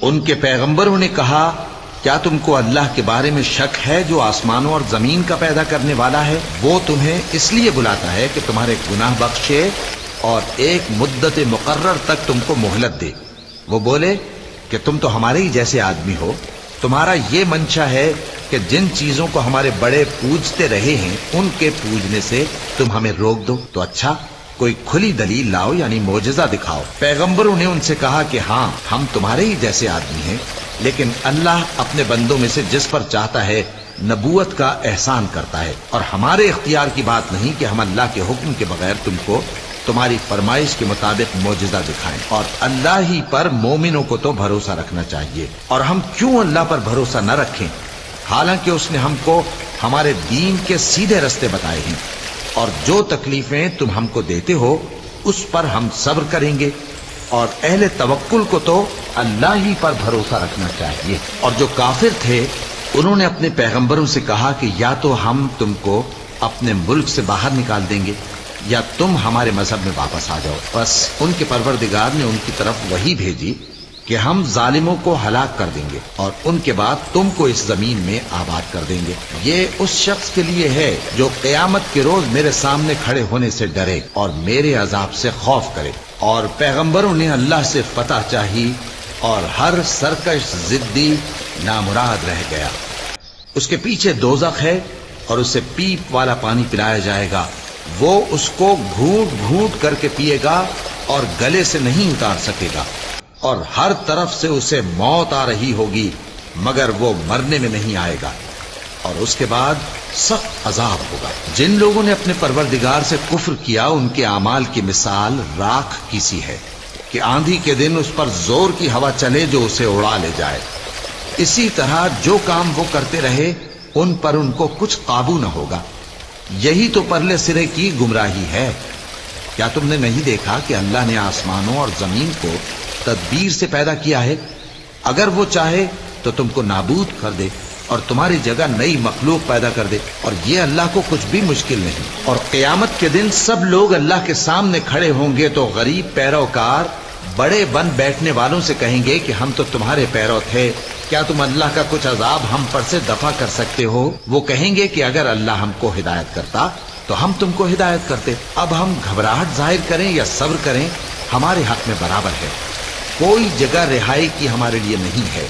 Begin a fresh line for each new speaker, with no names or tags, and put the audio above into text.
ان کے پیغمبروں نے کہا کیا تم کو اللہ کے بارے میں شک ہے جو آسمانوں اور زمین کا پیدا کرنے والا ہے؟ وہ تمہیں اس لیے بلاتا ہے کہ تمہارے گناہ بخشے اور ایک مدت مقرر تک تم کو مہلت دے۔ وہ بولے کہ تم تو ہمارے ہی جیسے آدمی ہو، تمہارا یہ منشا ہے کہ جن چیزوں کو ہمارے بڑے پوجتے رہے ہیں ان کے پوجنے سے تم ہمیں روک دو، تو اچھا کوئی کھلی دلیل لاؤ، یعنی معجزہ دکھاؤ۔ پیغمبروں نے ان سے کہا کہ ہاں ہم تمہارے ہی جیسے آدمی ہیں، لیکن اللہ اپنے بندوں میں سے جس پر چاہتا ہے نبوت کا احسان کرتا ہے، اور ہمارے اختیار کی بات نہیں کہ ہم اللہ کے حکم کے بغیر تم کو تمہاری فرمائش کے مطابق معجزہ دکھائیں، اور اللہ ہی پر مومنوں کو تو بھروسہ رکھنا چاہیے۔ اور ہم کیوں اللہ پر بھروسہ نہ رکھیں حالانکہ اس نے ہم کو ہمارے دین کے سیدھے رستے بتائے ہیں، اور جو تکلیفیں تم ہم کو دیتے ہو اس پر ہم صبر کریں گے، اور اہل توکل کو تو اللہ ہی پر بھروسہ رکھنا چاہیے۔ اور جو کافر تھے انہوں نے اپنے پیغمبروں سے کہا کہ یا تو ہم تم کو اپنے ملک سے باہر نکال دیں گے یا تم ہمارے مذہب میں واپس آ جاؤ۔ بس ان کے پروردگار نے ان کی طرف وحی بھیجی کہ ہم ظالموں کو ہلاک کر دیں گے اور ان کے بعد تم کو اس زمین میں آباد کر دیں گے۔ یہ اس شخص کے لیے ہے جو قیامت کے روز میرے سامنے کھڑے ہونے سے ڈرے اور میرے عذاب سے خوف کرے۔ اور پیغمبروں نے اللہ سے فتح چاہی اور ہر سرکش ضدی نامراد رہ گیا۔ اس کے پیچھے دوزخ ہے اور اسے پیپ والا پانی پلایا جائے گا، وہ اس کو گھونٹ گھونٹ کر کے پیے گا اور گلے سے نہیں اتار سکے گا، اور ہر طرف سے اسے موت آ رہی ہوگی مگر وہ مرنے میں نہیں آئے گا، اور اس کے بعد سخت عذاب ہوگا۔ جن لوگوں نے اپنے پروردگار سے کفر کیا ان کے اعمال کی مثال راکھ کی سی ہے کہ آندھی کے دن اس پر زور کی ہوا چلے جو اسے اڑا لے جائے۔ اسی طرح جو کام وہ کرتے رہے ان پر ان کو کچھ قابو نہ ہوگا۔ یہی تو پرلے سرے کی گمراہی ہے۔ کیا تم نے نہیں دیکھا کہ اللہ نے آسمانوں اور زمین کو تدبیر سے پیدا کیا ہے؟ اگر وہ چاہے تو تم کو نابود کر دے اور تمہاری جگہ نئی مخلوق پیدا کر دے، اور یہ اللہ کو کچھ بھی مشکل نہیں۔ اور قیامت کے دن سب لوگ اللہ کے سامنے کھڑے ہوں گے تو غریب پیروکار بڑے بن بیٹھنے والوں سے کہیں گے کہ ہم تو تمہارے پیرو تھے، کیا تم اللہ کا کچھ عذاب ہم پر سے دفع کر سکتے ہو؟ وہ کہیں گے کہ اگر اللہ ہم کو ہدایت کرتا تو ہم تم کو ہدایت کرتے۔ اب ہم گھبراہٹ ظاہر کریں یا صبر کریں ہمارے حق میں برابر ہے، کوئی جگہ رہائی کی ہمارے لیے نہیں ہے۔